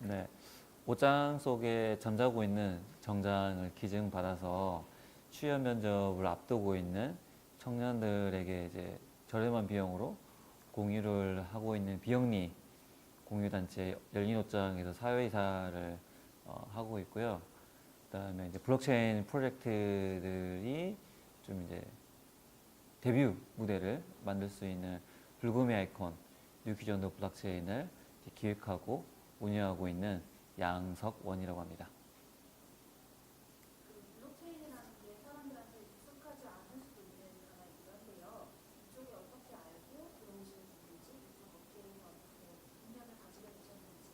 네, 옷장 속에 잠자고 있는 정장을 기증받아서 취업 면접을 앞두고 있는 청년들에게 이제 저렴한 비용으로 공유를 하고 있는 비영리 공유단체 열린 옷장에서 사회이사를 하고 있고요. 그다음에 이제 블록체인 프로젝트들이 좀 이제 데뷔 무대를 만들 수 있는 불금의 아이콘 뉴키전도 블록체인을 기획하고 운영하고 있는 양석원이라고 합니다. 그 블록체인이라는 게 사람들한테 익숙하지 않을 수도 있는 단어이기도 한데요. 이쪽에 어떻게 알고 들어오시게 됐는지, 이쪽 업계에서 어떻게 인연을 가지게 되셨는지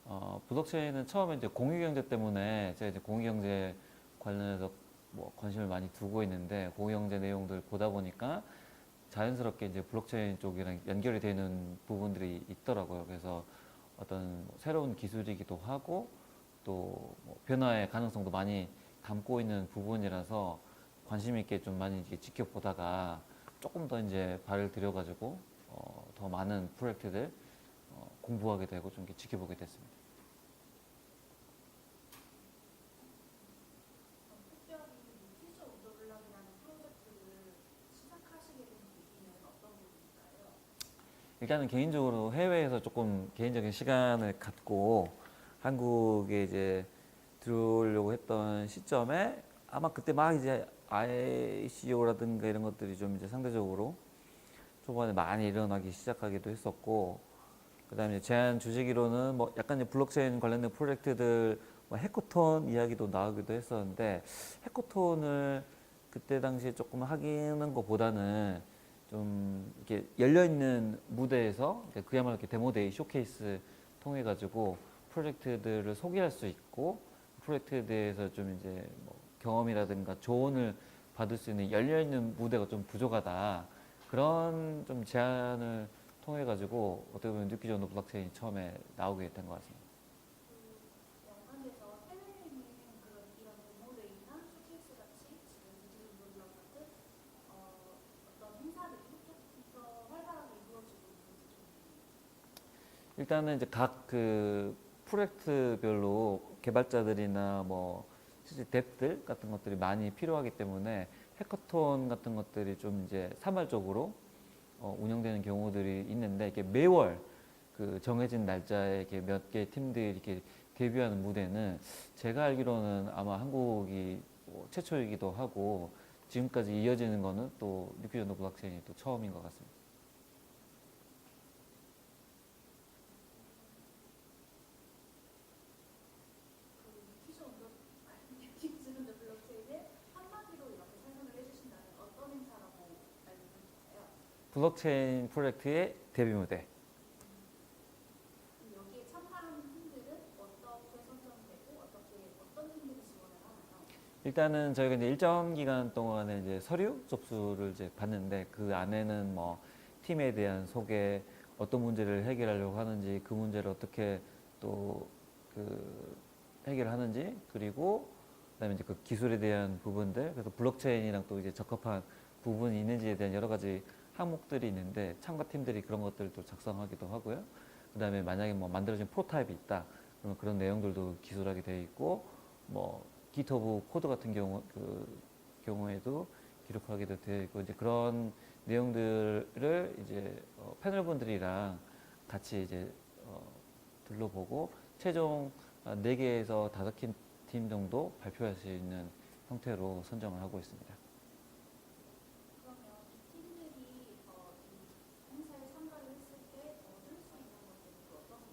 궁금합니다. 블록체인은 처음에 이제 공유경제 때문에 제가 이제 공유경제 관련해서 뭐 관심을 많이 두고 있는데 공유경제 내용들 보다 보니까 자연스럽게 이제 블록체인 쪽이랑 연결이 되는 부분들이 있더라고요. 그래서 어떤 새로운 기술이기도 하고 또뭐 변화의 가능성도 많이 담고 있는 부분이라서 관심 있게 좀 많이 이제 지켜보다가 조금 더 이제 발을 들여가지고 더 많은 프로젝트들 공부하게 되고 좀 이렇게 지켜보게 됐습니다. 특별히 이 퓨처 오더블락이라는 프로젝트를 시작하시게 된 계기는 어떤 부분일까요? 일단은 개인적으로 해외에서 조금 개인적인 시간을 갖고 한국에 이제 들어오려고 했던 시점에 아마 그때 막 이제 ICO라든가 이런 것들이 좀 이제 상대적으로 초반에 많이 일어나기 시작하기도 했었고, 그다음에 제안 주시기로는 뭐 약간 이제 블록체인 관련된 프로젝트들 뭐 해커톤 이야기도 나오기도 했었는데, 해커톤을 그때 당시에 조금 하기는 것보다는 좀 이렇게 열려 있는 무대에서 그야말로 이렇게 데모데이 쇼케이스 통해 가지고 프로젝트들을 소개할 수 있고, 프로젝트에 대해서 좀 이제 뭐 경험이라든가 조언을 받을 수 있는 열려 있는 무대가 좀 부족하다, 그런 좀 제안을 통해 가지고 어떻게 보면 뉴키전도 블록체인이 처음에 나오게 된 것 같습니다. 그 영상에서 해외에 있는 그런 이런 데모데이나 쇼케이스 같이 지금 디지털 블록 같은 어떤 행사들이 조금 더 활발하게 이루어지고 있는지 좀 일단은 이제 각 그 프로젝트별로 개발자들이나 뭐 실제 뎁들 같은 것들이 많이 필요하기 때문에 해커톤 같은 것들이 좀 이제 산발적으로 운영되는 경우들이 있는데, 이게 매월 그 정해진 날짜에 이렇게 몇 개 팀들이 이렇게 데뷔하는 무대는 제가 알기로는 아마 한국이 뭐 최초이기도 하고, 지금까지 이어지는 거는 또 뉴키전도 블록체인이 또 처음인 것 같습니다. 디지털 블록체인을 한마디로 이렇게 설명을 해주신다면 어떤 행사라고 알고 있을까요? 블록체인 프로젝트의 데뷔 무대. 여기에 참가하는 팀들은 어떻게 선정되고 어떤 팀들이 지원을 하나요? 일단은 저희가 이제 일정 기간 동안에 이제 서류 접수를 이제 받는데, 그 안에는 뭐 팀에 대한 소개, 어떤 문제를 해결하려고 하는지, 그 문제를 어떻게 또 그 해결하는지, 그리고 그다음에 이제 그 기술에 대한 부분들, 그래서 블록체인이랑 또 이제 적합한 부분이 있는지에 대한 여러 가지 항목들이 있는데, 참가 팀들이 그런 것들도 작성하기도 하고요. 그다음에 만약에 뭐 만들어진 프로타입이 있다, 그러면 그런 내용들도 기술하게 되어 있고, 뭐 기터브 코드 같은 경우에도 기록하게도 되어 있고, 이제 그런 내용들을 이제 패널분들이랑 같이 이제 둘러보고 최종 4개에서 5팀 정도 발표할 수 있는 형태로 선정을 하고 있습니다. 그러면 이 팀들이 이 행사에 참가를 했을 때 얻을 수 있는 것들은 또 어떤 게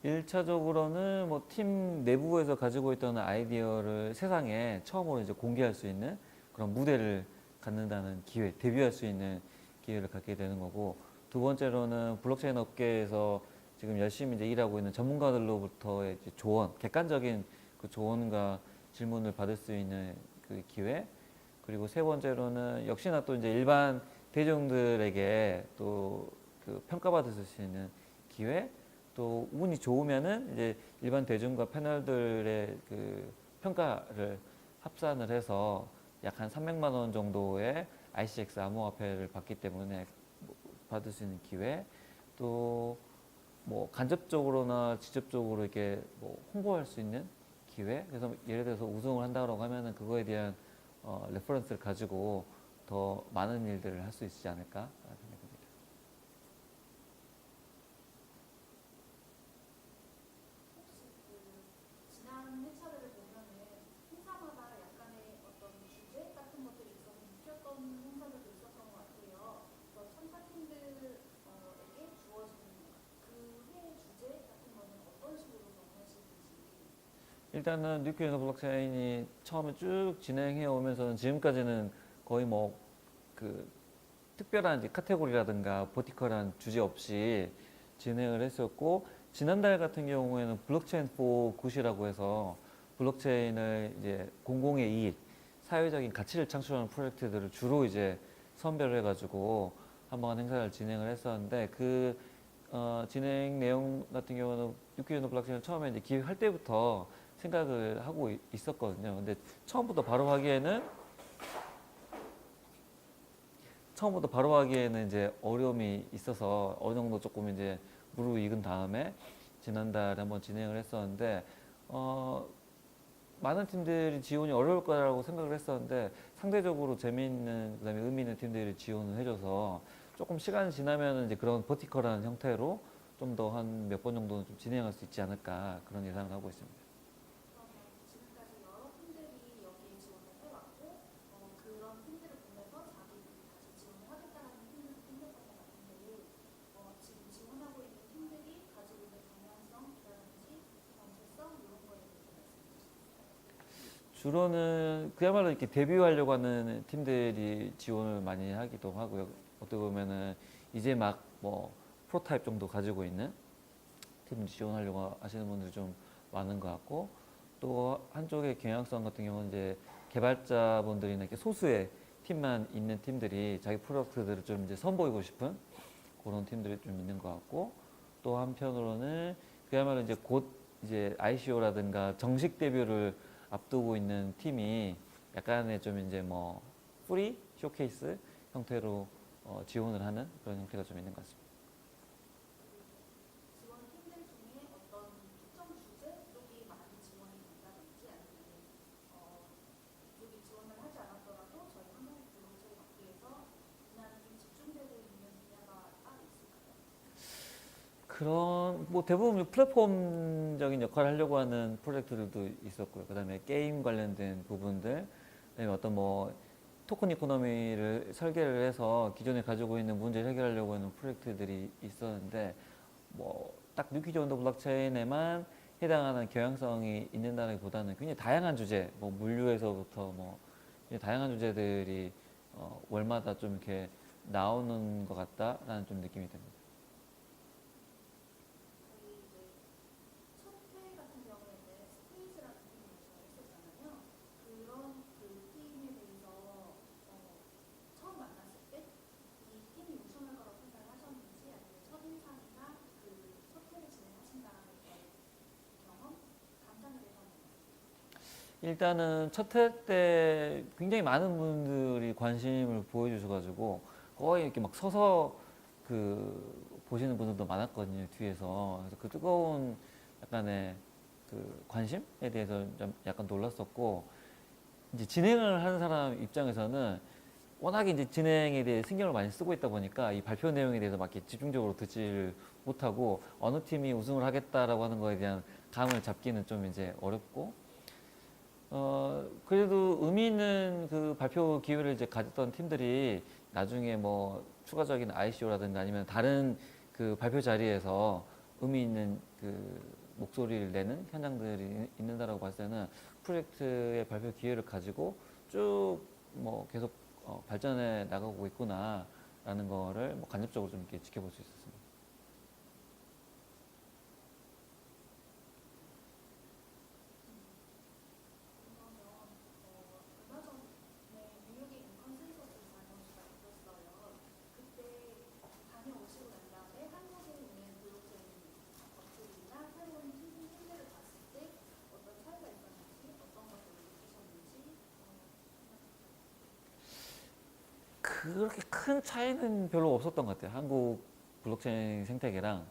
있을까요? 1차적으로는 뭐 팀 내부에서 가지고 있던 아이디어를 세상에 처음으로 이제 공개할 수 있는 그런 무대를 갖는다는 기회, 데뷔할 수 있는 기회를 갖게 되는 거고, 두 번째로는 블록체인 업계에서 지금 열심히 이제 일하고 있는 전문가들로부터의 이제 조언, 객관적인 그 조언과 질문을 받을 수 있는 그 기회, 그리고 세 번째로는 역시나 또 이제 일반 대중들에게 또 그 평가받을 수 있는 기회, 또 운이 좋으면은 이제 일반 대중과 패널들의 그 평가를 합산을 해서 약 한 300만 원 정도의 ICX 암호화폐를 받기 때문에 받을 수 있는 기회, 또 뭐 간접적으로나 직접적으로 이렇게 뭐 홍보할 수 있는 기회. 그래서 예를 들어서 우승을 한다고 하면은 그거에 대한 레퍼런스를 가지고 더 많은 일들을 할 수 있지 않을까 생각합니다. 혹시 그 지난 회차를 보면은 행사마다 약간의 어떤 주제 같은 것들이 있어서 느꼈던 행사들도 있었던 것 같아요. 그래서 참가팀들에게 주어지는 그 회 주제 같은 거는 어떤 식으로 정하시는지. 일단은 뉴큐 블록체인이 처음에 쭉 진행해 오면서는 지금까지는 거의 뭐 그 특별한 이제 카테고리라든가 버티컬한 주제 없이 진행을 했었고, 지난달 같은 경우에는 블록체인 포 굿이라고 해서 블록체인을 이제 공공의 이익, 사회적인 가치를 창출하는 프로젝트들을 주로 이제 선별을 해가지고 한번 행사를 진행을 했었는데, 그 진행 내용 같은 경우는 뉴큐 블록체인 처음에 이제 기획할 때부터 생각을 하고 있었거든요. 근데 처음부터 바로 하기에는 이제 어려움이 있어서 어느 정도 조금 이제 무르익은 다음에 지난달에 한번 진행을 했었는데, 많은 팀들이 지원이 어려울 거라고 생각을 했었는데 상대적으로 재미있는 그다음에 의미 있는 팀들이 지원을 해줘서 조금 시간이 지나면 이제 그런 버티컬한 형태로 좀 더 한 몇 번 정도는 좀 진행할 수 있지 않을까 그런 예상을 하고 있습니다. 그러면 지금까지 여러 팀들이 여기에 지원을 해왔고 그런 팀들을 보면서 자기들이 다시 지원을 하겠다라는 팀들도 생겼던 것 같은데 지금 지원하고 있는 팀들이 가지고 있는 방향성이라든지 정체성 이런 거에 대해서 말씀해 주시겠어요? 주로는 그야말로 이렇게 데뷔하려고 하는 팀들이 지원을 많이 하기도 하고요. 어떻게 보면은 이제 막 뭐 프로타입 정도 가지고 있는 팀 지원하려고 하시는 분들이 좀 많은 것 같고, 또 한쪽의 경향성 같은 경우는 이제 개발자분들이나 이렇게 소수의 팀만 있는 팀들이 자기 프로덕트들을 좀 이제 선보이고 싶은 그런 팀들이 좀 있는 것 같고, 또 한편으로는 그야말로 이제 곧 이제 ICO라든가 정식 데뷔를 앞두고 있는 팀이 약간의 좀 이제 뭐 프리 쇼케이스 형태로 지원을 하는 그런 형태가 좀 있는 것 같습니다. 지원 팀들 중에 어떤 특정 주제 쪽이 많이 지원이 된다든지 아니면 이쪽이 지원을 하지 않았더라도 저희 한국 블록체인 업계에서 비난이 집중되고 있는 분야가 따로 있을까요? 그런 뭐 대부분 플랫폼적인 역할을 하려고 하는 프로젝트들도 있었고요. 그다음에 게임 관련된 부분들, 그다음에 어떤 뭐 토큰 이코노미를 설계를 해서 기존에 가지고 있는 문제를 해결하려고 하는 프로젝트들이 있었는데, 뭐 딱 뉴키즈 온더 블록체인에만 해당하는 경향성이 있는다기보다는 굉장히 다양한 주제, 뭐 물류에서부터 뭐 굉장히 다양한 주제들이 월마다 좀 이렇게 나오는 것 같다라는 좀 느낌이 듭니다. 저희 이제 첫 회 같은 경우에는 스테이지라는 팀을 지원했었잖아요. 그런 그 팀에 대해서 처음 만났을 때 이 팀이 우승할 거라고 생각을 하셨는지 아니면 첫인상이나 그 첫 회를 진행하신 다음에 경험 간단하게 한번 일단은 첫 회 때 굉장히 많은 분들이 관심을 보여주셔가지고 거의 이렇게 막 서서 그 보시는 분들도 많았거든요, 뒤에서. 그래서 그 뜨거운 약간의 그 관심에 대해서 좀 약간 놀랐었고, 이제 진행을 하는 사람 입장에서는 워낙에 이제 진행에 대해 신경을 많이 쓰고 있다 보니까 이 발표 내용에 대해서 막 이렇게 집중적으로 듣지를 못하고 어느 팀이 우승을 하겠다라고 하는 거에 대한 감을 잡기는 좀 이제 어렵고, 그래도 의미 있는 그 발표 기회를 이제 가졌던 팀들이 나중에 뭐 추가적인 ICO라든가 아니면 다른 그 발표 자리에서 의미 있는 그 목소리를 내는 현장들이 있는다라고 봤을 때는 프로젝트의 발표 기회를 가지고 쭉 뭐 계속 발전해 나가고 있구나라는 거를 뭐 간접적으로 좀 이렇게 지켜볼 수 있었습니다. 그러면 얼마 전에 뉴욕에 있는 컨센서스 다녀오시다 오셨어요. 그때 다녀오시고 난 다음에 한국에 있는 블록체인 업체들이나 새로운 팀들을 봤을 때 어떤 차이가 있었는지 어떤 것들을 느끼셨는지 그렇게 큰 차이는 별로 없었던 것 같아요. 한국 블록체인 생태계랑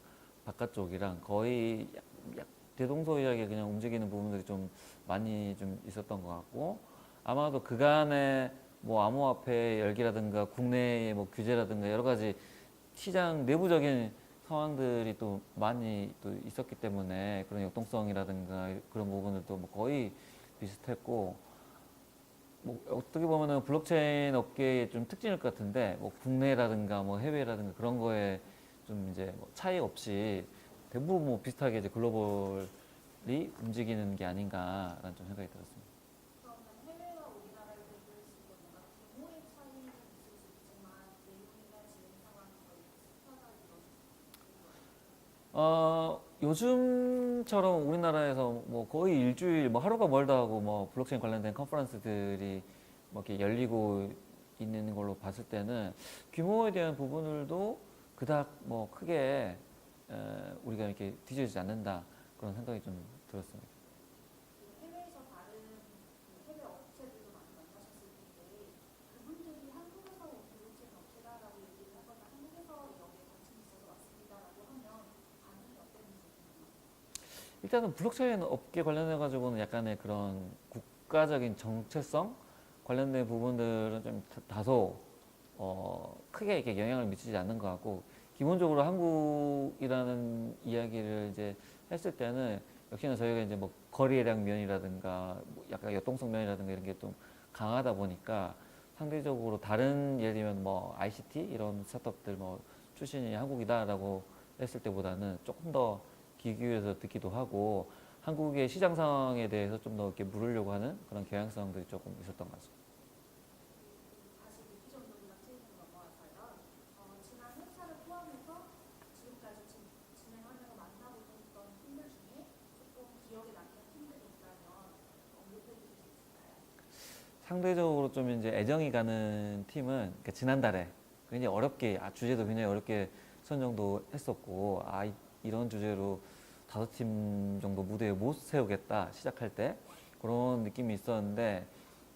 바깥쪽이랑 거의 약 대동소이하게 그냥 움직이는 부분들이 좀 많이 좀 있었던 것 같고, 아마도 그간에 뭐 암호화폐 열기라든가 국내의 뭐 규제라든가 여러 가지 시장 내부적인 상황들이 또 많이 또 있었기 때문에 그런 역동성이라든가 그런 부분들도 뭐 거의 비슷했고, 뭐 어떻게 보면은 블록체인 업계의 좀 특징일 것 같은데, 뭐 국내라든가 뭐 해외라든가 그런 거에 좀 이제 뭐 차이 없이 대부분 뭐 비슷하게 이제 글로벌이 움직이는 게 아닌가라는 좀 생각이 들었습니다. 그러면 해외와 우리나라를 비교했을 때 뭔가 규모의 차이는 있을 수 있지만 내용이나 진행 상황이 거의 비슷하다고 요즘처럼 우리나라에서 뭐 거의 일주일, 뭐 하루가 멀다 하고 뭐 블록체인 관련된 컨퍼런스들이 뭐 이렇게 열리고 있는 걸로 봤을 때는 규모에 대한 부분들도 그닥 뭐 크게 우리가 이렇게 뒤처지지 않는다 그런 생각이 좀 들었습니다. 해외에서 다른 해외 업체들도 많이 만나셨을 텐데 그분들이 한국에서 온 블록체인 업체다라고 얘기를 하거나 한국에서 여기에 관심이 있어서 왔습니다라고 하면 반응이 어땠는지 궁금합니다. 일단은 블록체인 업계 관련해 가지고는 약간의 그런 국가적인 정체성 관련된 부분들은 좀 다소 크게 이렇게 영향을 미치지 않는 것 같고, 기본적으로 한국이라는 이야기를 이제 했을 때는 역시나 저희가 이제 뭐 거래량 면이라든가 뭐 약간 역동성 면이라든가 이런 게 좀 강하다 보니까 상대적으로 다른 예를 들면 뭐 ICT 이런 스타트업들 뭐 출신이 한국이다라고 했을 때보다는 조금 더 귀 기울여서 듣기도 하고, 한국의 시장 상황에 대해서 좀 더 이렇게 물으려고 하는 그런 경향성들이 조금 있었던 것 같습니다. 다시 뉴키존 블록체인으로 넘어와서요. 지난 회차를 포함해서 지금까지 진행하면서 만나보고 있던 팀들 중에 조금 기억에 남는 팀들이 있다면 언급해 주실 수 있을까요? 상대적으로 좀 이제 애정이 가는 팀은 그러니까 지난달에 굉장히 어렵게, 주제도 굉장히 어렵게 선정도 했었고, 이런 주제로 5팀 정도 무대에 못 세우겠다 시작할 때 그런 느낌이 있었는데,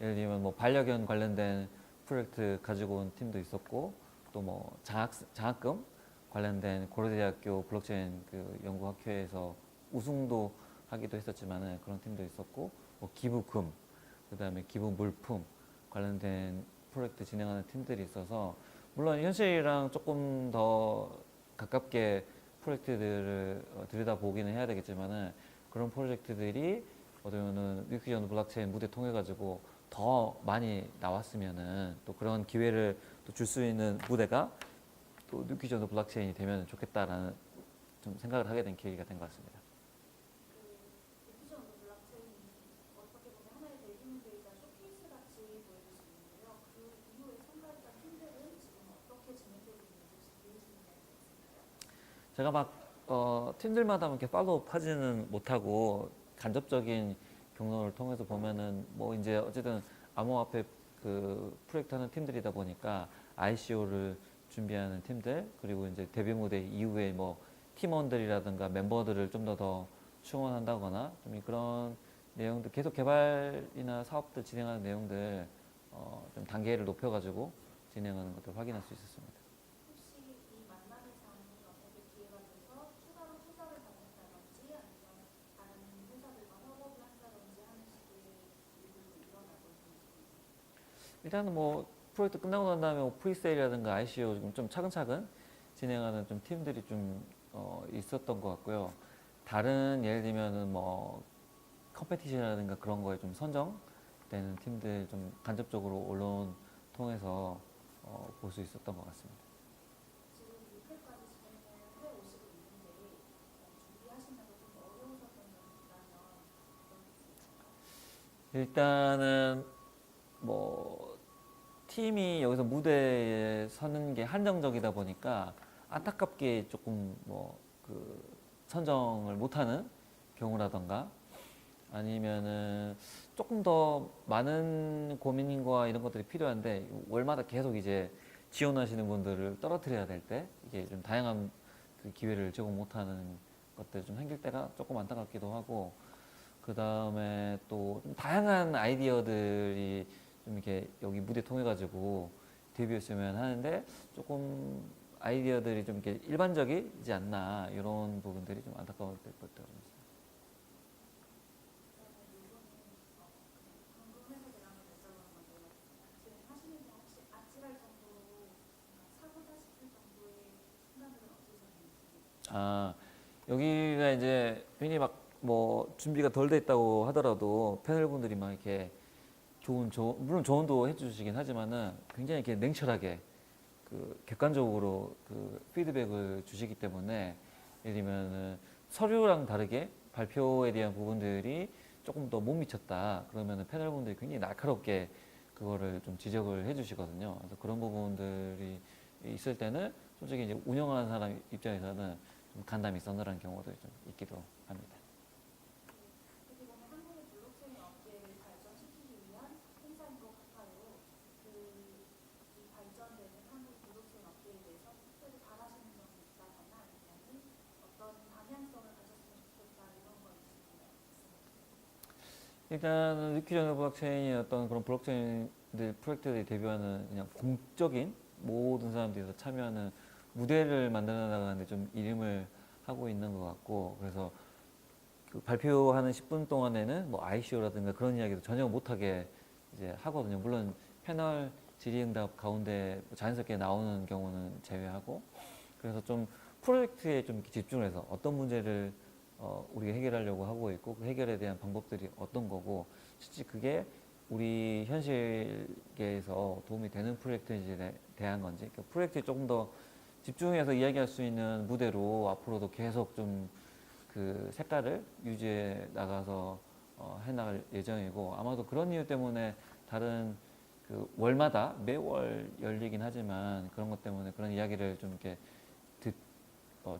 예를 들면 뭐 반려견 관련된 프로젝트 가지고 온 팀도 있었고, 또 뭐 장학금 관련된 고려대학교 블록체인 그 연구학회에서 우승도 하기도 했었지만은 그런 팀도 있었고, 뭐 기부금, 그다음에 기부 물품 관련된 프로젝트 진행하는 팀들이 있어서, 물론 현실이랑 조금 더 가깝게 프로젝트들을 들여다보기는 해야 되겠지만은, 그런 프로젝트들이 어쩌면은 뉴키전 블록체인 무대 통해 가지고 더 많이 나왔으면은 또 그런 기회를 또 줄 수 있는 무대가 또 뉴키전 블록체인이 되면 좋겠다라는 좀 생각을 하게 된 계기가 된 것 같습니다. 뉴키존 블록체인이 어떻게 보면 하나의 대규모이자 쇼케이스 같이 보여질 수 있는데요. 그 이후에 참가했던 팀들은 지금 어떻게 진행되고 있는지 혹시 보여주실 수 있을까요? 제가 막 팀들마다 이렇게 팔로우 하지는 못하고 간접적인 경로를 통해서 보면은 뭐 이제 어쨌든 암호화폐 그 프로젝트 하는 팀들이다 보니까 ICO를 준비하는 팀들, 그리고 이제 데뷔 무대 이후에 뭐 팀원들이라든가 멤버들을 좀 더 충원한다거나 좀 그런 내용들, 계속 개발이나 사업들 진행하는 내용들 좀 단계를 높여가지고 진행하는 것들 확인할 수 있었습니다. 혹시 이 만남의 장이 어떻게 기회가 돼서 추가로 투자를 받는다든지 아니면 다른 회사들과 협업을 한다든지 하는 식의 일들도 일어나고 있는지. 일단은 뭐 프로젝트 끝나고 난 다음에 뭐 프리세일이라든가 ICO 좀 차근차근 진행하는 좀 팀들이 좀 있었던 것 같고요. 다른 예를 들면은 뭐 컴페티션이라든가 그런 거에 좀 선정되는 팀들 좀 간접적으로 언론 통해서 볼 수 있었던 것 같습니다. 지금 6회까지 진행을 해 오시고 있는데 준비하시면서 좀 어려우셨던 점이 있다면 어떤 게 있을까요? 일단은 뭐 팀이 여기서 무대에 서는 게 한정적이다 보니까 안타깝게 조금 뭐 그 선정을 못하는 경우라던가, 아니면은 조금 더 많은 고민과 이런 것들이 필요한데 월마다 계속 이제 지원하시는 분들을 떨어뜨려야 될 때 이게 좀 다양한 그 기회를 제공 못하는 것들이 좀 생길 때가 조금 안타깝기도 하고, 그 다음에 또 좀 다양한 아이디어들이 좀 이렇게 여기 무대 통해 가지고 데뷔했으면 하는데 조금 아이디어들이 좀 이렇게 일반적이지 않나 이런 부분들이 좀 안타까울 때가 있습니다. 궁금해서 제가 한번 여쭤보는 건데요. 지금 하시는 게 혹시 아찔할 정도로 사고다 싶을 정도의 순간들은 없으셨는지. 아, 여기가 이제 괜히 막 뭐 준비가 덜 돼 있다고 하더라도 패널분들이 막 이렇게 물론 조언도 해주시긴 하지만은 굉장히 이렇게 냉철하게 그 객관적으로 그 피드백을 주시기 때문에 예를 들면은 서류랑 다르게 발표에 대한 부분들이 조금 더 못 미쳤다 그러면은 패널분들이 굉장히 날카롭게 그거를 좀 지적을 해주시거든요. 그래서 그런 부분들이 있을 때는 솔직히 이제 운영하는 사람 입장에서는 좀 간담이 서늘한 경우도 좀 있기도 합니다. 어떻게 보면 한국의 블록체인 업계를 발전시키기 위한 행사인 것 같아요. 이 발전되는 한국 블록체인 업계에 대해서 특별히 바라시는 점이 있다거나 아니면 어떤 방향성을 가졌으면 좋겠다 이런 건 있으신가요? 일단은 리퀴전 블록체인이 어떤 그런 블록체인들 프로젝트들이 대비하는 그냥 공적인 모든 사람들이 다 참여하는 무대를 만들어 나가는데 좀 이름을 하고 있는 것 같고 그래서 그 발표하는 10분 동안에는 뭐 ICO라든가 그런 이야기도 전혀 못하게 이제 하거든요. 물론 패널 질의응답 가운데 자연스럽게 나오는 경우는 제외하고 그래서 좀 프로젝트에 좀 이렇게 집중해서 어떤 문제를 우리가 해결하려고 하고 있고 그 해결에 대한 방법들이 어떤 거고 실제 그게 우리 현실계에서 도움이 되는 프로젝트에 대한 건지 그러니까 프로젝트에 조금 더 집중해서 이야기할 수 있는 무대로 앞으로도 계속 좀 그 색깔을 유지해 나가서 해나갈 예정이고 아마도 그런 이유 때문에 다른 그 월마다 매월 열리긴 하지만 그런 것 때문에 그런 이야기를 좀 이렇게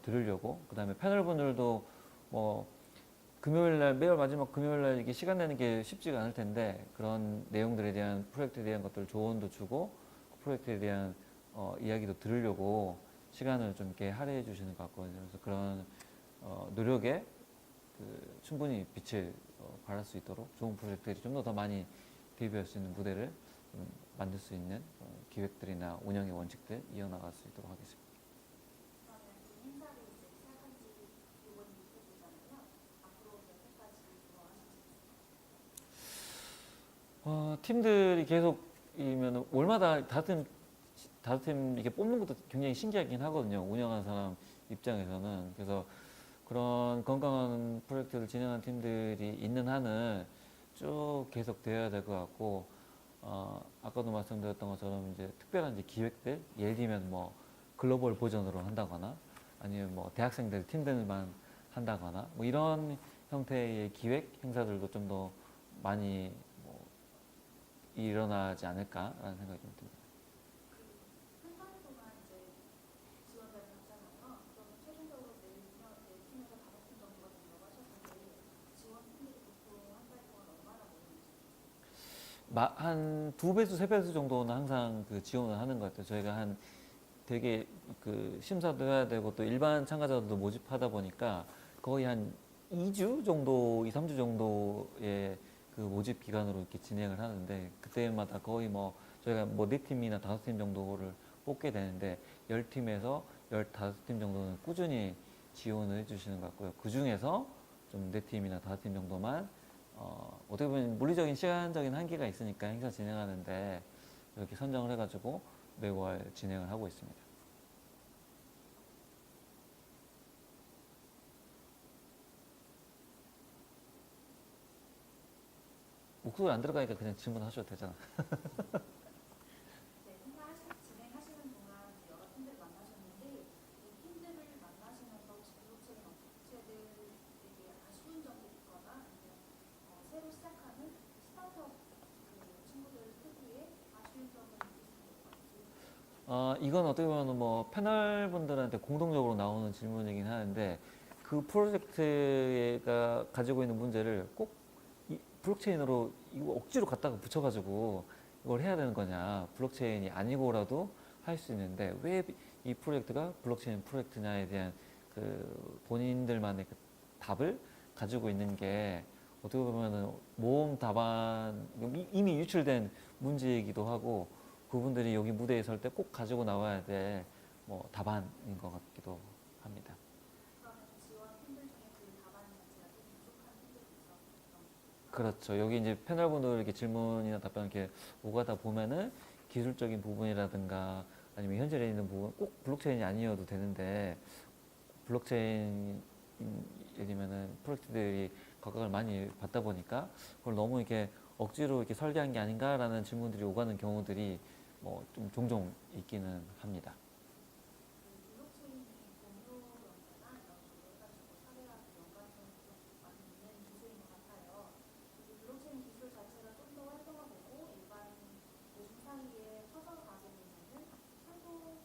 들으려고 그다음에 패널분들도 뭐 금요일날 매월 마지막 금요일날 이게 시간 내는 게 쉽지가 않을 텐데 그런 내용들에 대한 프로젝트에 대한 것들 조언도 주고 그 프로젝트에 대한 이야기도 들으려고 시간을 좀 이렇게 할애해 주시는 것 같거든요. 그래서 그런 노력에 그 충분히 빛을 발할 수 있도록 좋은 프로젝트들이 좀 더 많이 데뷔할 수 있는 무대를 좀 만들 수 있는 기획들이나 운영의 원칙들 이어나갈 수 있도록 하겠습니다. 그러면 이 행사를 이제 시작한 지 이번 6회째잖아요. 앞으로 몇 회까지 더 하실 수 있을까요? 팀들이 계속이면 월마다 다른 팀 이렇게 뽑는 것도 굉장히 신기하긴 하거든요. 운영하는 사람 입장에서는. 그래서 그런 건강한 프로젝트를 진행하는 팀들이 있는 한은 쭉 계속 되어야 될 것 같고, 아까도 말씀드렸던 것처럼 이제 특별한 이제 기획들, 예를 들면 뭐 글로벌 버전으로 한다거나, 아니면 뭐 대학생들 팀들만 한다거나, 뭐 이런 형태의 기획 행사들도 좀 더 많이 뭐 일어나지 않을까라는 생각이 좀 듭니다. 한 달 동안 이제 지원자를 받잖아요. 그러면 최종적으로 네 팀에서 5팀 정도가 된다고 하셨는데 지원 팀들이 보통 한 달 동안 얼마나 모이는지. 한 2배수, 3배수 정도는 항상 그 지원을 하는 것 같아요. 저희가 한 되게 그 심사도 해야 되고 또 일반 참가자들도 모집하다 보니까 거의 한 2주 정도, 2, 3주 정도의 그 모집 기간으로 이렇게 진행을 하는데 그때마다 거의 뭐 저희가 뭐 4팀이나 5팀 정도를 뽑게 되는데 10팀에서 15팀 정도는 꾸준히 지원을 해주시는 것 같고요. 그 중에서 좀 4팀이나 5팀 정도만 어떻게 보면 물리적인 시간적인 한계가 있으니까 행사 진행하는데 이렇게 선정을 해가지고 매월 진행을 하고 있습니다. 목소리 안 들어가니까 그냥 질문하셔도 되잖아. 네, 진행하시는 동안 이제 여러 팀들을 만나셨는데 이 팀들을 만나시면서 혹시 블록체인 업체들에게 아쉬운 점이 있거나 아니면 새로 시작하는 스타트업 그 친구들 특유의 아쉬운 점을 느끼시는 것 같아요. 이건 어떻게 보면 뭐 패널 분들한테 공동적으로 나오는 질문이긴 하는데 그 프로젝트가 가지고 있는 문제를 꼭 블록체인으로 이거 억지로 갖다가 붙여가지고 이걸 해야 되는 거냐. 블록체인이 아니고라도 할 수 있는데 왜 이 프로젝트가 블록체인 프로젝트냐에 대한 그 본인들만의 그 답을 가지고 있는 게 어떻게 보면은 모험 답안 이미 유출된 문제이기도 하고 그분들이 여기 무대에 설 때 꼭 가지고 나와야 될 뭐 다반인 것 같기도 합니다. 그러면 지원팀들 중에 그 답안 자체가 좀 부족한 팀들이 있었던. 그렇죠. 여기 이제 패널분들 이렇게 질문이나 답변 이렇게 오가다 보면은 기술적인 부분이라든가 아니면 현실에 있는 부분 꼭 블록체인이 아니어도 되는데 블록체인 예를 들면은 프로젝트들이 각광을 많이 받다 보니까 그걸 너무 이렇게 억지로 이렇게 설계한 게 아닌가라는 질문들이 오가는 경우들이 뭐 좀 종종 있기는 합니다. 그 블록체인이 공유 연계나 이런 식으로 해가지고 사회와 연관성이 좀 많이 있는 기술인 것 같아요. 이 블록체인 기술 자체가 좀 더 활성화되고 일반 대중 사이에 퍼져가지고 있는 한국을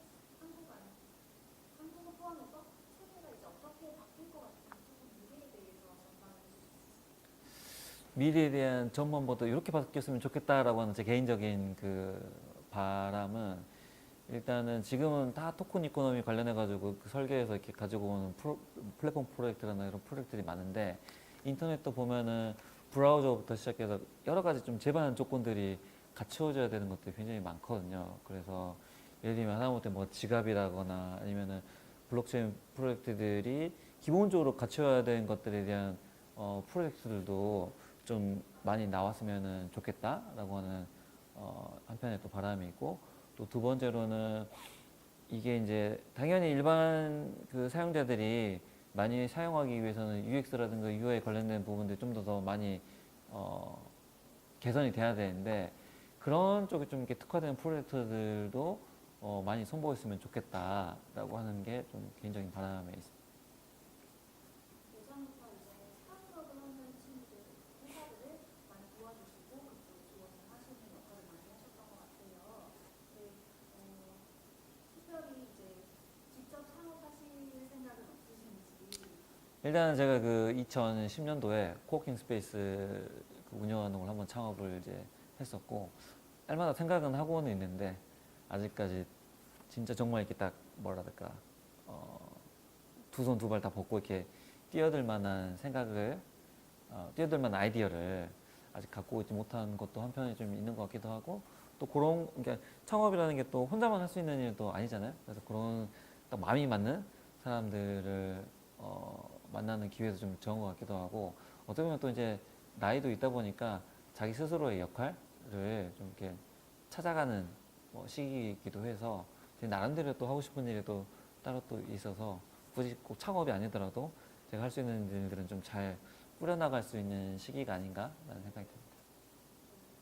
포함해서 세계가 이제 어떻게 바뀔 것 같은지 조금 미래에 대해서 전망을 해주실 수 있어요. 미래에 대한 전망보다 이렇게 바뀌었으면 좋겠다라고 하는 제 개인적인 그 바람은 일단은 지금은 다 토큰 이코노미 관련해 가지고 그 설계해서 이렇게 가지고 오는 플랫폼 프로젝트라나 이런 프로젝트들이 많은데 인터넷도 보면은 브라우저부터 시작해서 여러 가지 좀 제반 조건들이 갖추어져야 되는 것들이 굉장히 많거든요. 그래서 예를 들면 하다못해 뭐 지갑이라거나 아니면은 블록체인 프로젝트들이 기본적으로 갖춰야 되는 것들에 대한 프로젝트들도 좀 많이 나왔으면 좋겠다라고 하는 한편에 또 바람이 있고 또 두 번째로는 이게 이제 당연히 일반 그 사용자들이 많이 사용하기 위해서는 UX라든가 UI에 관련된 부분들이 좀 더 많이 개선이 돼야 되는데 그런 쪽에 좀 이렇게 특화된 프로젝트들도 많이 선보였으면 좋겠다라고 하는 게 좀 개인적인 바람에 있습니다. 예전부터 이제 스타트업을 하는 친구들, 회사들을 많이 도와주시고 그쪽 지원을 하시는 역할을 많이 하셨던 것 같아요. 네, 특별히 이제 직접 창업하실 생각은 없으신지. 일단은 제가 그 2010년도에 코워킹 스페이스 운영하는 걸 한번 창업을 이제 했었고 날마다 생각은 하고는 있는데 아직까지 진짜 정말 이렇게 딱 뭐라 할까 두 손 두 발 다 벗고 이렇게 뛰어들 만한 생각을 뛰어들 만한 아이디어를 아직 갖고 있지 못한 것도 한편에 좀 있는 것 같기도 하고 또 그런 그러니까 창업이라는 게 또 혼자만 할 수 있는 일도 아니잖아요. 그래서 그런 딱 마음이 맞는 사람들을 만나는 기회도 좀 적은 것 같기도 하고 어떻게 보면 또 이제 나이도 있다 보니까 자기 스스로의 역할을 좀 이렇게 찾아가는 뭐 시기이기도 해서 제 나름대로 또 하고 싶은 일이 또 따로 또 있어서 굳이 꼭 창업이 아니더라도 제가 할 수 있는 일들은 좀 잘 꾸려나갈 수 있는 시기가 아닌가라는 생각이 듭니다.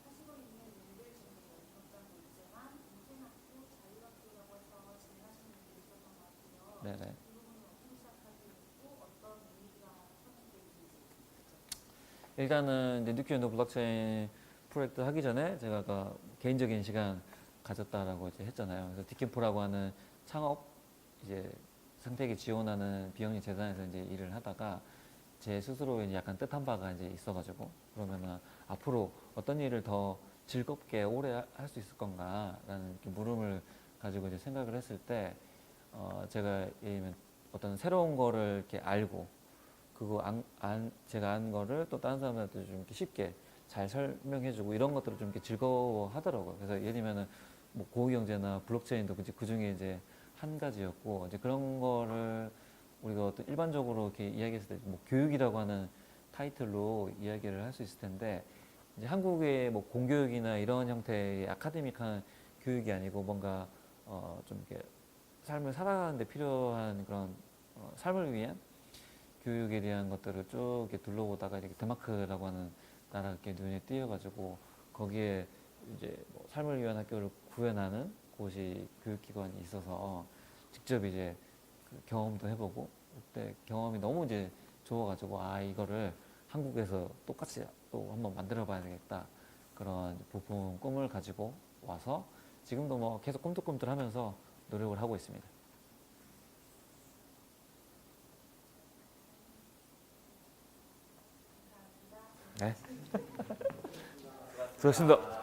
하시고 있는 일들 중에 어떤 문제만 인생학고 자유학기라고 해서 진행하시는 분들이 있었던 것 같아요. 네네. 이 부분은 어떻게 시작하게 됐고 어떤 계기가 선택돼 있는지. 일단은 이제 뉴키엔도 블록체인 프로젝트 하기 전에 제가 아까 개인적인 시간 가졌다라고 이제 했잖아요. 그래서 디캠프라고 하는 창업 이제 생태계 지원하는 비영리 재단에서 이제 일을 하다가 제 스스로 이제 약간 뜻한 바가 이제 있어가지고 그러면은 앞으로 어떤 일을 더 즐겁게 오래 할 수 있을 건가라는 이렇게 물음을 가지고 이제 생각을 했을 때 제가 예를 들면 어떤 새로운 거를 이렇게 알고 그거 제가 아는 거를 또 다른 사람들한테 좀 이렇게 쉽게 잘 설명해주고 이런 것들을 좀 이렇게 즐거워하더라고요. 그래서 예를 들면은 뭐 고위경제나 블록체인도 그 중에 이제 한 가지였고 이제 그런 거를 우리가 어떤 일반적으로 이렇게 이야기했을 때 뭐 교육이라고 하는 타이틀로 이야기를 할 수 있을 텐데 이제 한국의 뭐 공교육이나 이런 형태의 아카데믹한 교육이 아니고 뭔가 좀 이렇게 삶을 살아가는 데 필요한 그런 삶을 위한 교육에 대한 것들을 쭉 이렇게 둘러보다가 이렇게 덴마크라고 하는 나라가 이렇게 눈에 띄어가지고 거기에 이제 뭐 삶을 위한 학교를 구현하는 곳이 교육기관이 있어서 직접 이제 그 경험도 해보고 그때 경험이 너무 이제 좋아가지고 아 이거를 한국에서 똑같이 또 한번 만들어봐야 되겠다 그런 부품 꿈을 가지고 와서 지금도 뭐 계속 꿈틀꿈틀하면서 노력을 하고 있습니다. 네. 수고하셨습니다.